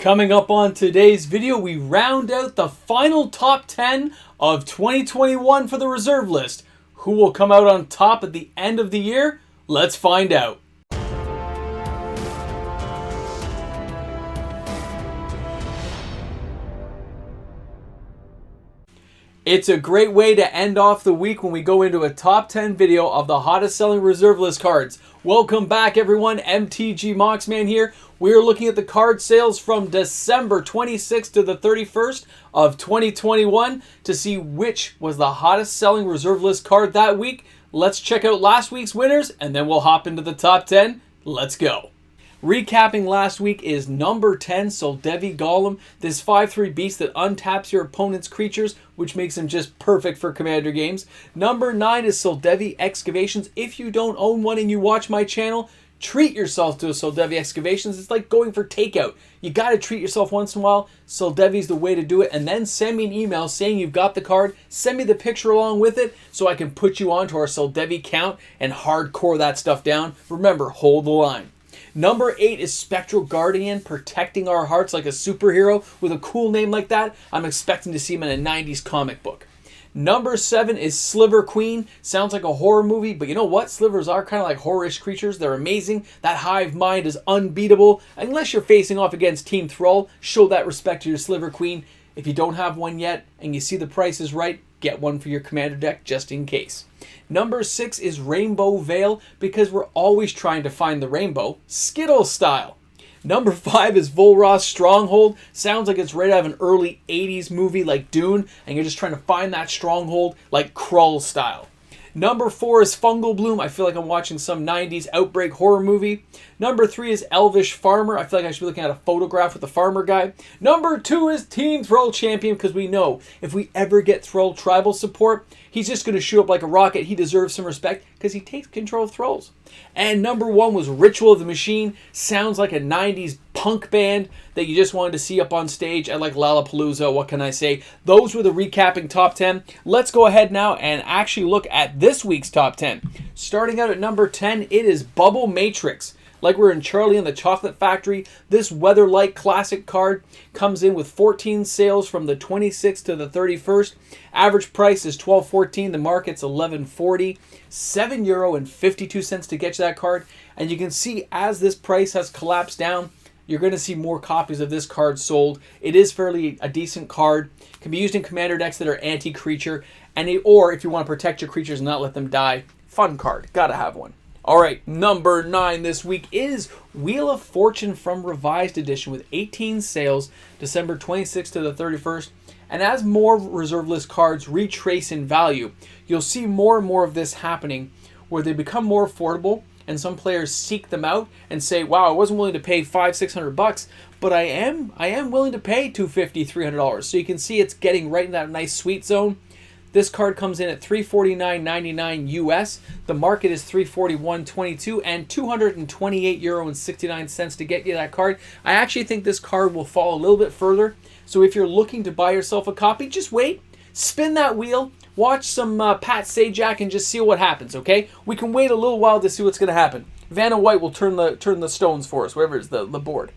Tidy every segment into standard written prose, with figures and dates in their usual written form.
Coming up on today's video, we round out the final top 10 of 2021 for the reserve list. Who will come out on top at the end of the year? Let's find out. It's a great way to end off the week when we go into a top 10 video of the hottest selling reserve list cards. Welcome back everyone, MTG Moxman here. We are looking at the card sales from December 26th to the 31st of 2021 to see which was the hottest selling reserve list card that week. Let's check out last week's winners and then we'll hop into the top 10. Let's go. Recapping last week is number 10, Soldevi Golem, this 5/3 beast that untaps your opponent's creatures, which makes him just perfect for commander games. Number 9 is Soldevi Excavations. If you don't own one and you watch my channel, treat yourself to a Soldevi Excavations. It's like going for takeout. You got to treat yourself once in a while. Soldevi's the way to do it. And then send me an email saying you've got the card. Send me the picture along with it so I can put you onto our Soldevi count and hardcore that stuff down. Remember, hold the line. Number 8 is Spectral Guardian, protecting our hearts like a superhero. With a cool name like that, I'm expecting to see him in a 90s comic book. Number 7 is Sliver Queen. Sounds like a horror movie, but you know what? Slivers are kind of like horror-ish creatures. They're amazing. That hive mind is unbeatable. Unless you're facing off against Team Thrall, show that respect to your Sliver Queen. If you don't have one yet and you see the price is right, get one for your commander deck just in case. Number 6 is Rainbow Veil, because we're always trying to find the rainbow, Skittle style. Number 5 is Volroth Stronghold. Sounds like it's right out of an early 80s movie like Dune, and you're just trying to find that stronghold like Krull style. Number 4 is Fungal Bloom. I feel like I'm watching some 90s outbreak horror movie. Number 3 is Elvish Farmer. I feel like I should be looking at a photograph with the farmer guy. Number 2 is Team Thrall Champion, because we know if we ever get Thrall tribal support, he's just going to shoot up like a rocket. He deserves some respect because he takes control of Thralls. And number 1 was Ritual of the Machine. Sounds like a 90s punk band that you just wanted to see up on stage at like Lollapalooza. What can I say? Those were the recapping top 10. Let's go ahead now and actually look at this week's top 10. Starting out at number 10, it is Bubble Matrix. Like we're in Charlie and the Chocolate Factory, this Weatherlight Classic card comes in with 14 sales from the 26th to the 31st. Average price is $12.14. The market's $11.40. €7.52 to get you that card. And you can see as this price has collapsed down, you're going to see more copies of this card sold. It is fairly a decent card. It can be used in commander decks that are anti-creature, or if you want to protect your creatures and not let them die. Fun card. Gotta have one. Alright, number 9 this week is Wheel of Fortune from Revised Edition with 18 sales, December 26th to the 31st. And as more reserve list cards retrace in value, you'll see more and more of this happening where they become more affordable and some players seek them out and say, wow, I wasn't willing to pay $500-600, but I am willing to pay $250, $300. So you can see it's getting right in that nice sweet zone. This card comes in at $349.99 US. The market is $341.22 and €228.69 to get you that card. I actually think this card will fall a little bit further. So if you're looking to buy yourself a copy, just wait, spin that wheel, watch some Pat Sajak and just see what happens, okay? We can wait a little while to see what's going to happen. Vanna White will turn the stones for us, whatever is the board.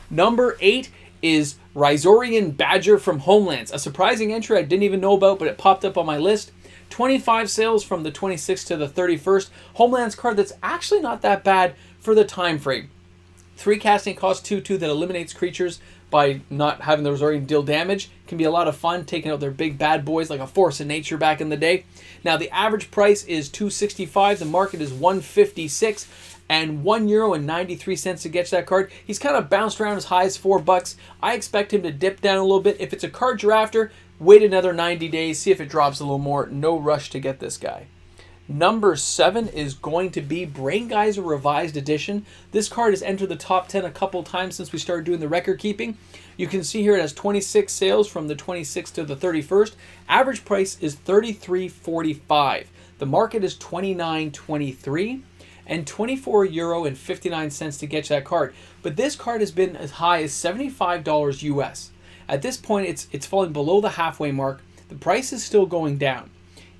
Number 8 is Rhizorian Badger from Homelands. A surprising entry I didn't even know about, but it popped up on my list. 25 sales from the 26th to the 31st. Homelands card that's actually not that bad for the time frame. 3 casting cost 2/2 that eliminates creatures by not having the Rhizorian deal damage. Can be a lot of fun taking out their big bad boys like a Force of Nature back in the day. Now the average price is $265. The market is $156. And €1.93 to get that card. He's kind of bounced around as high as $4. I expect him to dip down a little bit. If it's a card you're after, wait another 90 days, see if it drops a little more. No rush to get this guy. Number 7 is going to be Brain Geyser Revised Edition. This card has entered the top 10 a couple times since we started doing the record keeping. You can see here it has 26 sales from the 26th to the 31st. Average price is $33.45. The market is $29.23. And €24.59 to get you that card. But this card has been as high as $75 US. At this point, it's falling below the halfway mark. The price is still going down.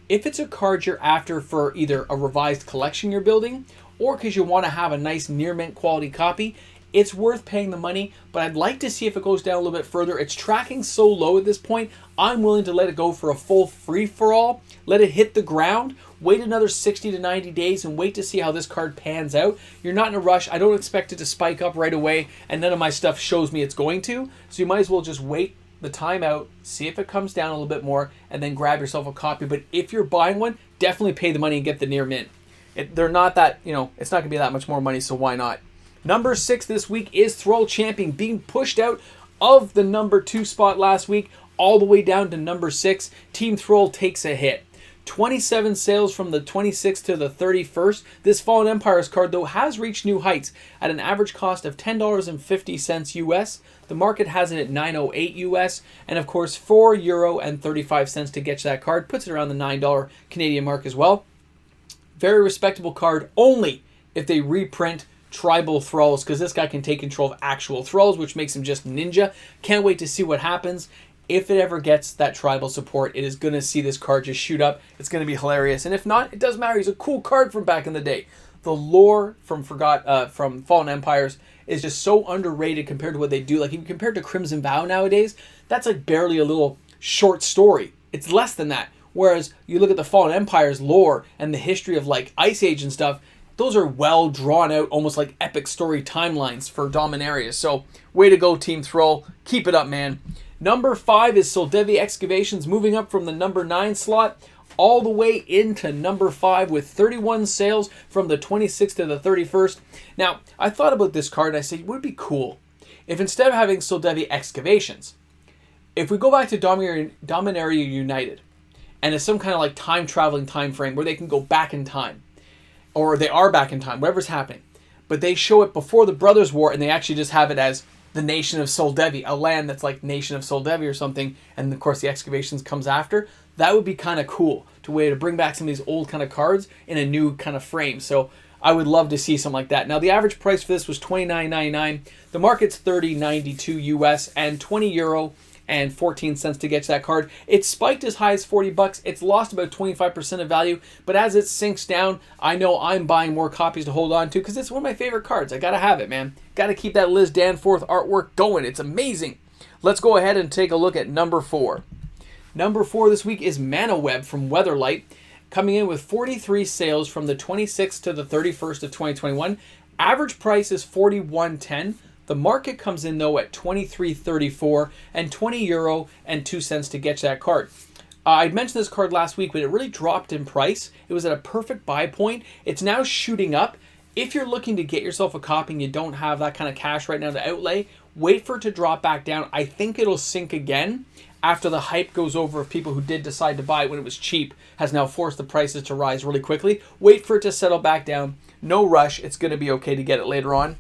If it's a card you're after for either a revised collection you're building, or because you want to have a nice near mint quality copy, it's worth paying the money, but I'd like to see if it goes down a little bit further. It's tracking so low at this point, I'm willing to let it go for a full free-for-all, let it hit the ground, wait another 60 to 90 days, and wait to see how this card pans out. You're not in a rush. I don't expect it to spike up right away, and none of my stuff shows me it's going to, so you might as well just wait the time out, see if it comes down a little bit more, and then grab yourself a copy. But if you're buying one, definitely pay the money and get the near mint. They're not that, it's not going to be that much more money, so why not? Number 6 this week is Thrall Champion, being pushed out of the number 2 spot last week all the way down to number 6. Team Thrall takes a hit. 27 sales from the 26th to the 31st. This Fallen Empires card, though, has reached new heights at an average cost of $10.50 US. The market has it at $9.08 US, and of course €4.35 to get that card. Puts it around the $9 Canadian mark as well. Very respectable card, only if they reprint tribal thralls, because this guy can take control of actual thralls, which makes him just ninja. Can't wait to see what happens. If it ever gets that tribal support, it is going to see this card just shoot up. It's going to be hilarious. And if not, it doesn't matter. He's a cool card from back in the day. The lore from Fallen Empires is just so underrated compared to what they do. Like, even compared to Crimson Vow nowadays, that's like barely a little short story. It's less than that. Whereas you look at the Fallen Empires lore and the history of like Ice Age and stuff, those are well drawn out, almost like epic story timelines for Dominarius. So way to go, Team Thrall. Keep it up, man. Number 5 is Soldevi Excavations, moving up from the number 9 slot all the way into number 5 with 31 sales from the 26th to the 31st. Now, I thought about this card and I said, would it be cool if instead of having Soldevi Excavations, if we go back to Dominaria United, and it's some kind of like time-traveling time frame where they can go back in time, or they are back in time, whatever's happening, but they show it before the Brothers' War, and they actually just have it as the nation of Soldevi, a land that's like nation of Soldevi or something, and of course the Excavations comes after. That would be kind of cool, to way to bring back some of these old kind of cards in a new kind of frame. So I would love to see something like that. Now the average price for this was $29.99. The market's $30.92 US and €20 and 14 cents to get to that card. It spiked as high as 40 bucks. It's lost about 25% of value, but as it sinks down, I know I'm buying more copies to hold on to because it's one of my favorite cards. I gotta have it, man. Gotta keep that Liz Danforth artwork going. It's amazing. Let's go ahead and take a look at number 4. Number 4 this week is Mana Web from Weatherlight, coming in with 43 sales from the 26th to the 31st of 2021. Average price is $41.10. The market comes in, though, at $23.34 and €20 and 2 cents to get that card. I'd mentioned this card last week, but it really dropped in price. It was at a perfect buy point. It's now shooting up. If you're looking to get yourself a copy and you don't have that kind of cash right now to outlay, wait for it to drop back down. I think it'll sink again after the hype goes over of people who did decide to buy it when it was cheap, has now forced the prices to rise really quickly. Wait for it to settle back down. No rush. It's going to be okay to get it later on.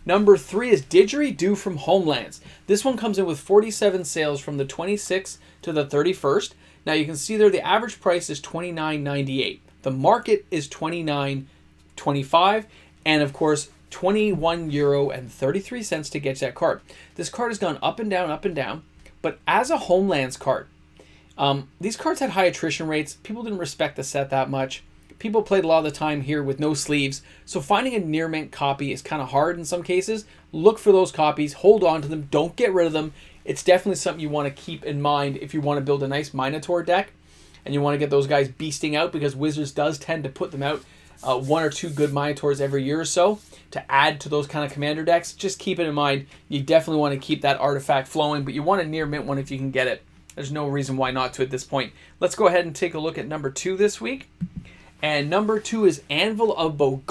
Number 3 is Didgeridoo from Homelands. This one comes in with 47 sales from the 26th to the 31st. Now you can see there the average price is $29.98. The market is $29.25, and of course €21 and 33 cents to get that card. This card has gone up and down, but as a Homelands card, these cards had high attrition rates. People didn't respect the set that much. People played a lot of the time here with no sleeves, so finding a near mint copy is kind of hard in some cases. Look for those copies, hold on to them, don't get rid of them. It's definitely something you want to keep in mind if you want to build a nice Minotaur deck and you want to get those guys beasting out, because Wizards does tend to put them out 1 or 2 good Minotaurs every year or so to add to those kind of commander decks. Just keep it in mind. You definitely want to keep that artifact flowing, but you want a near mint one if you can get it. There's no reason why not to at this point. Let's go ahead and take a look at number 2 this week. And number 2 is Anvil of Beau,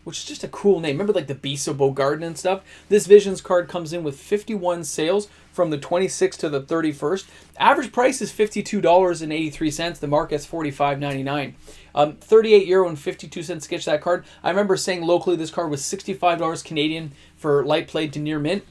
which is just a cool name. Remember like the Beasts of Beau and stuff? This Visions card comes in with 51 sales from the 26th to the 31st. Average price is $52.83. The market's $45.99. €38 and 52 cents to get that card. I remember saying locally this card was $65 Canadian for light played to near mint.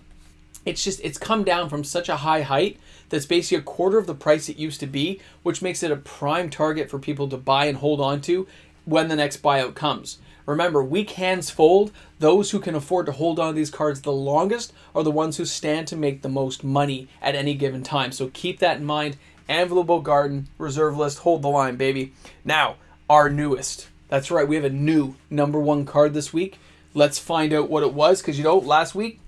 It's come down from such a high height that's basically a quarter of the price it used to be, which makes it a prime target for people to buy and hold on to when the next buyout comes. Remember, weak hands fold. Those who can afford to hold on to these cards the longest are the ones who stand to make the most money at any given time. So keep that in mind. Anvil of Beau, reserve list, hold the line, baby. Now, our newest. That's right, we have a new number 1 card this week. Let's find out what it was, because, you know, last week,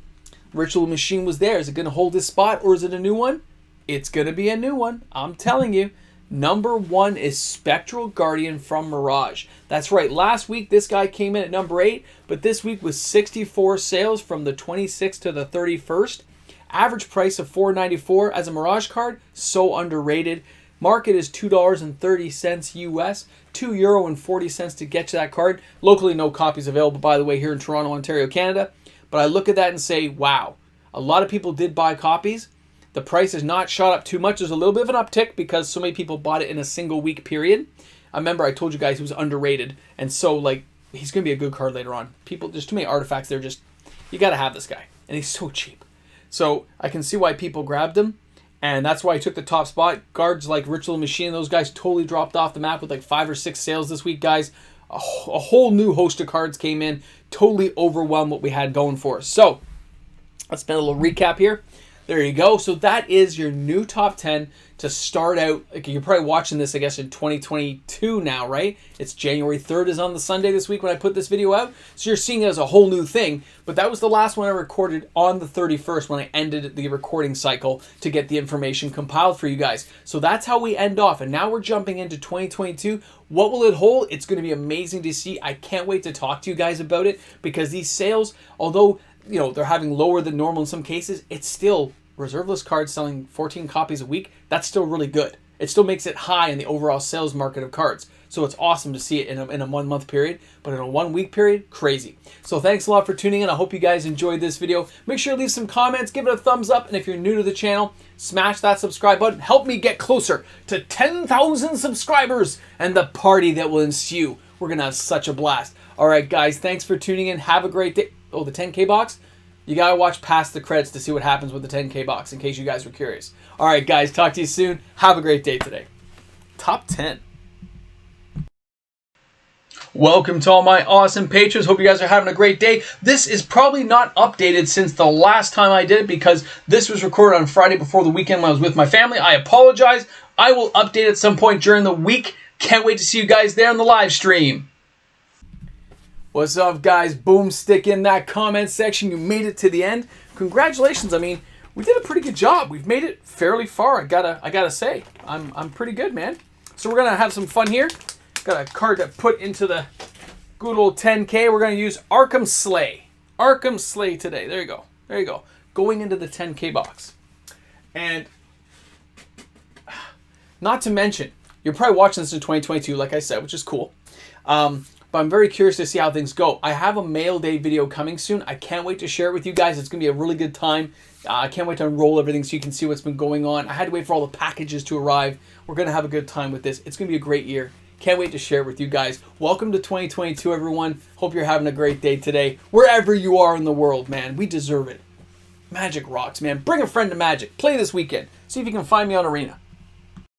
Ritual Machine was there. Is it going to hold this spot, or is it a new one? It's going to be a new one. I'm telling you. Number 1 is Spectral Guardian from Mirage. That's right. Last week, this guy came in at number 8, but this week was 64 sales from the 26th to the 31st. Average price of $4.94 as a Mirage card. So underrated. Market is $2.30 US, €2.40 to get to that card. Locally, no copies available, by the way, here in Toronto, Ontario, Canada. But I look at that and say, wow, a lot of people did buy copies. The price has not shot up too much. There's a little bit of an uptick because so many people bought it in a single week period. I remember I told you guys he was underrated. And so, like, he's going to be a good card later on. People, there's too many artifacts there. Just, you got to have this guy. And he's so cheap. So I can see why people grabbed him. And that's why he took the top spot. Guards like Ritual Machine, those guys totally dropped off the map with like 5 or 6 sales this week, guys. A whole new host of cards came in. Totally overwhelmed what we had going for us. So let's spend a little recap here. There you go. So that is your new top 10 to start out. Like, you're probably watching this, I guess, in 2022 now, right? It's January 3rd is on the Sunday this week when I put this video out. So you're seeing it as a whole new thing. But that was the last one I recorded on the 31st when I ended the recording cycle to get the information compiled for you guys. So that's how we end off. And now we're jumping into 2022. What will it hold? It's going to be amazing to see. I can't wait to talk to you guys about it, because these sales, although, you know, they're having lower than normal in some cases, it's still reserve list cards selling 14 copies a week. That's still really good. It still makes it high in the overall sales market of cards. So it's awesome to see it in a 1 month period, but in a 1 week period, crazy. So thanks a lot for tuning in. I hope you guys enjoyed this video. Make sure to leave some comments, give it a thumbs up, and if you're new to the channel, smash that subscribe button. Help me get closer to 10,000 subscribers and the party that will ensue. We're going to have such a blast. All right, guys, thanks for tuning in. Have a great day. Oh, the 10K box? You got to watch past the credits to see what happens with the 10K box, in case you guys were curious. All right, guys, talk to you soon. Have a great day today. Top 10. Welcome to all my awesome patrons. Hope you guys are having a great day. This is probably not updated since the last time I did it, because this was recorded on Friday before the weekend when I was with my family. I apologize. I will update at some point during the week. Can't wait to see you guys there in the live stream. What's up, guys? Boom, stick in that comment section. You made it to the end. Congratulations. I mean, we did a pretty good job. We've made it fairly far. I gotta say, I'm pretty good, man. So we're gonna have some fun here. Got a card to put into the good old 10K. We're gonna use Arkham Slay. Arkham Slay today. There you go. There you go. Going into the 10K box. And not to mention, you're probably watching this in 2022, like I said, which is cool. But I'm very curious to see how things go. I have a mail day video coming soon. I can't wait to share it with you guys. It's going to be a really good time. I can't wait to unroll everything so you can see what's been going on. I had to wait for all the packages to arrive. We're going to have a good time with this. It's going to be a great year. Can't wait to share it with you guys. Welcome to 2022, everyone. Hope you're having a great day today. Wherever you are in the world, man. We deserve it. Magic rocks, man. Bring a friend to Magic. Play this weekend. See if you can find me on Arena.